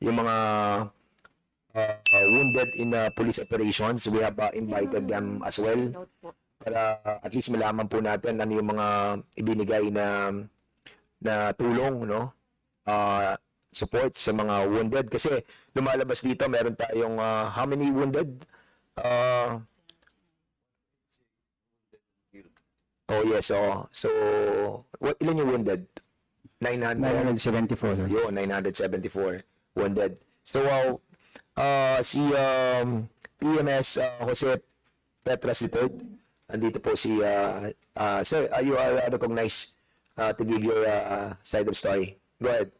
yung mga wounded in police operations. We have invited them as well para at least malaman po natin ano yung mga ibinigay na tulong, no? Support sa mga wounded kasi lumalabas dito meron tayong how many wounded? Oh yes, so ilan yung wounded? 900. 974, sir. Yun, 974 wounded. So si PMS Jose Petras III, andito po si sir, you are recognized to give your side of story. Go ahead.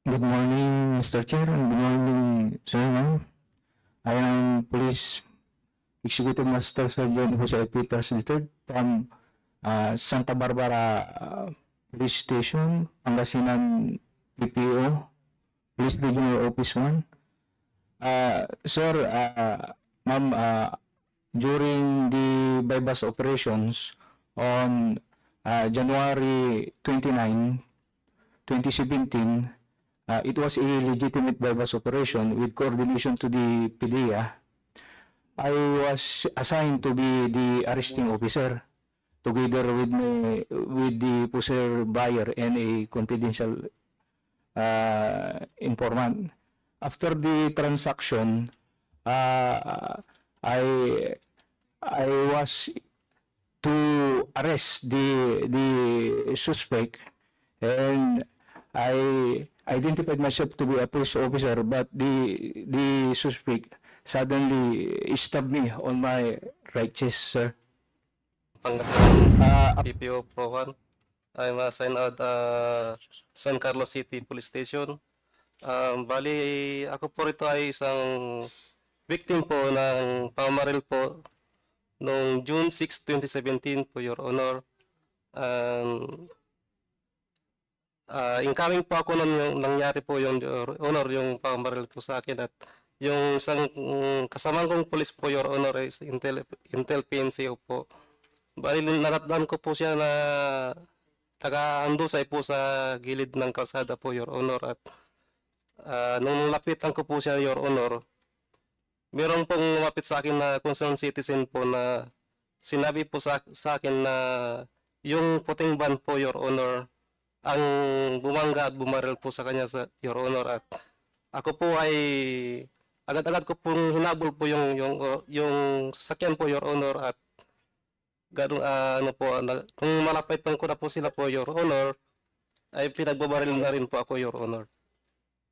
Good morning, Mr. Chair, and good morning, sir, ma'am. I am Police Executive Master Sergeant Jose Petras III from Santa Barbara Police Station, Pangasinan PPO, Police Regional Office 1. Sir, ma'am, during the bypass operations on January 29, 2017, it was a legitimate bypass operation with coordination to the PDEA. I was assigned to be the arresting officer together with the possessor buyer and a confidential informant. After the transaction, I was to arrest the suspect, and I identified myself to be a police officer, but the suspect suddenly stabbed me on my right chest, sir. Pangasinan PPO Pro 1. I'm assigned out San Carlos City Police Station. Bali, ako po rito ay isang victim po ng pamaril po noong June 6, 2017 po, Your Honor. Incoming po ako nung nangyari po yung Your Honor, yung pamaril po sa akin, at yung isang kasamang kong police po, Your Honor, is Intel PNCO po. Bali, nalatdan ko po siya na taga-andusay po sa gilid ng kalsada po, Your Honor, at nung lapitan ko po siya, Your Honor, meron pong lumapit sa akin na concerned citizen po na sinabi po sa akin na yung puting van po, Your Honor, ang bumangga at bumaril po sa kanya, Your Honor, at ako po ay agad-agad ko pong hinabol po yung sakyan po, Your Honor, at kung malapitan ko na po sila po, Your Honor, ay pinagbabaril na rin po ako, Your Honor.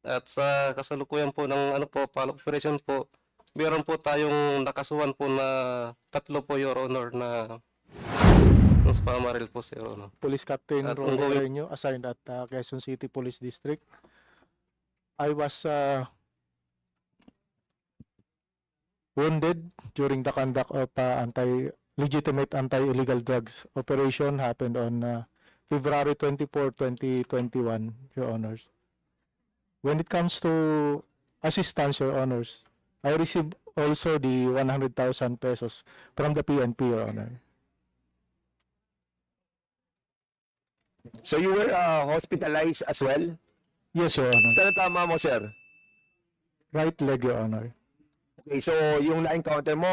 At sa kasalukuyan po ng follow operation po, meron po tayong nakasuhan po na 3 po, Your Honor, na mas pamaril po, Your Honor. Police Captain At Ronnie Carreño, assigned at Quezon City Police District. I was wounded during the conduct of legitimate anti-illegal drugs operation happened on February 24, 2021, Your Honors. When it comes to assistance, Your Honors, I received also the 100,000 pesos from the PNP, Your Honor. So you were hospitalized as well? Yes, Your Honor. Saan tama mo, sir? Right leg, Your Honor. Okay, so yung na-encounter mo,